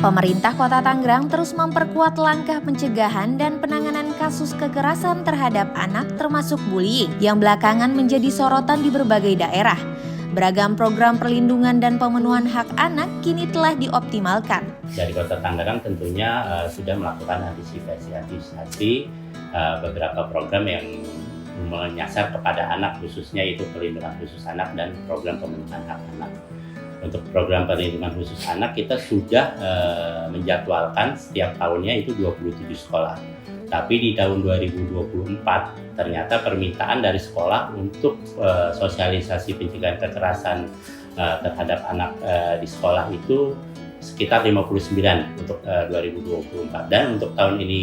Pemerintah Kota Tangerang terus memperkuat langkah pencegahan dan penanganan kasus kekerasan terhadap anak termasuk bullying yang belakangan menjadi sorotan di berbagai daerah. Beragam program perlindungan dan pemenuhan hak anak kini telah dioptimalkan. Dari Kota Tangerang tentunya sudah melakukan antisipasi beberapa program yang menyasar kepada anak, khususnya itu perlindungan khusus anak dan program pemenuhan hak anak. Untuk program perlindungan khusus anak kita sudah menjadwalkan setiap tahunnya itu 27 sekolah. Tapi di tahun 2024 ternyata permintaan dari sekolah untuk sosialisasi pencegahan kekerasan terhadap anak di sekolah itu sekitar 59 untuk 2024. Dan untuk tahun ini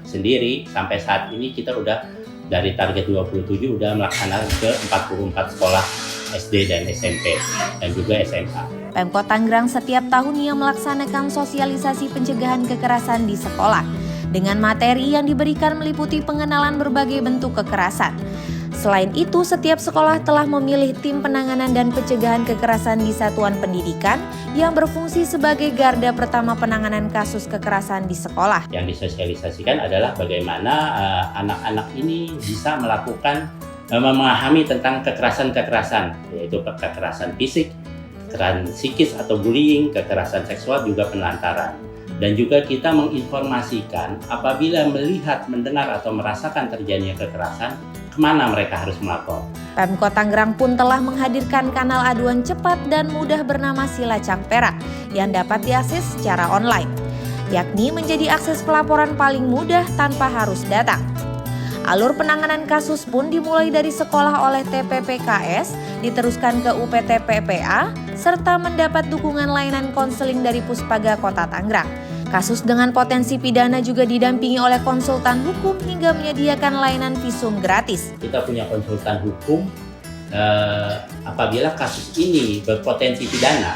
sendiri sampai saat ini kita udah dari target 27 udah melaksanakan ke 44 sekolah SD dan SMP dan juga SMA. Pemkot Tangerang setiap tahunnya melaksanakan sosialisasi pencegahan kekerasan di sekolah dengan materi yang diberikan meliputi pengenalan berbagai bentuk kekerasan. Selain itu, setiap sekolah telah memilih tim penanganan dan pencegahan kekerasan di satuan pendidikan yang berfungsi sebagai garda pertama penanganan kasus kekerasan di sekolah. Yang disosialisasikan adalah bagaimana anak-anak ini bisa melakukan memahami tentang kekerasan-kekerasan, yaitu kekerasan fisik, kekerasan psikis atau bullying, kekerasan seksual, juga penelantaran. Dan juga kita menginformasikan apabila melihat, mendengar, atau merasakan terjadinya kekerasan, kemana mereka harus melapor. Pemkot Tangerang pun telah menghadirkan kanal aduan cepat dan mudah bernama Silacak Perak yang dapat diakses secara online, yakni menjadi akses pelaporan paling mudah tanpa harus datang. Alur penanganan kasus pun dimulai dari sekolah oleh TPPKS, diteruskan ke UPT PPA, serta mendapat dukungan layanan konseling dari Puspaga Kota Tangerang. Kasus dengan potensi pidana juga didampingi oleh konsultan hukum hingga menyediakan layanan visum gratis. Kita punya konsultan hukum, apabila kasus ini berpotensi pidana,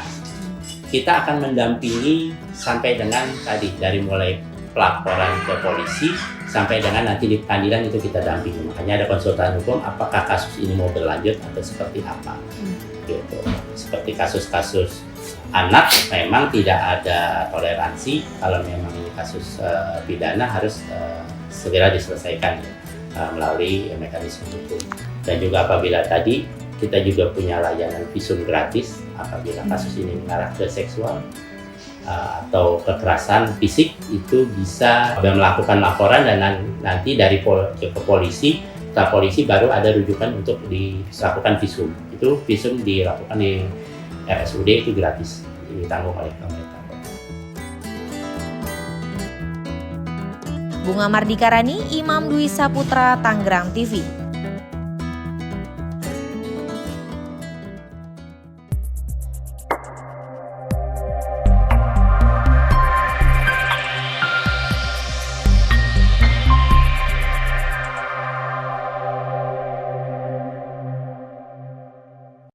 kita akan mendampingi sampai dengan tadi, dari mulai pelaporan ke polisi, sampai dengan nanti di pengadilan itu kita dampingi. Makanya ada konsultan hukum, apakah kasus ini mau berlanjut atau seperti apa. Gitu. Seperti kasus-kasus anak memang tidak ada toleransi, kalau memang ini kasus pidana harus segera diselesaikan melalui mekanisme hukum. Dan juga apabila tadi kita juga punya layanan visum gratis apabila kasus ini mengarah ke seksual atau kekerasan fisik, itu bisa melakukan laporan dan nanti dari ke polisi. Setelah polisi baru ada rujukan untuk dilakukan visum. Itu visum dilakukan di RSUD, itu gratis, ditanggung oleh pemerintah. Bunga Mardika Rani, Imam Dwi Saputra, Tangerang TV.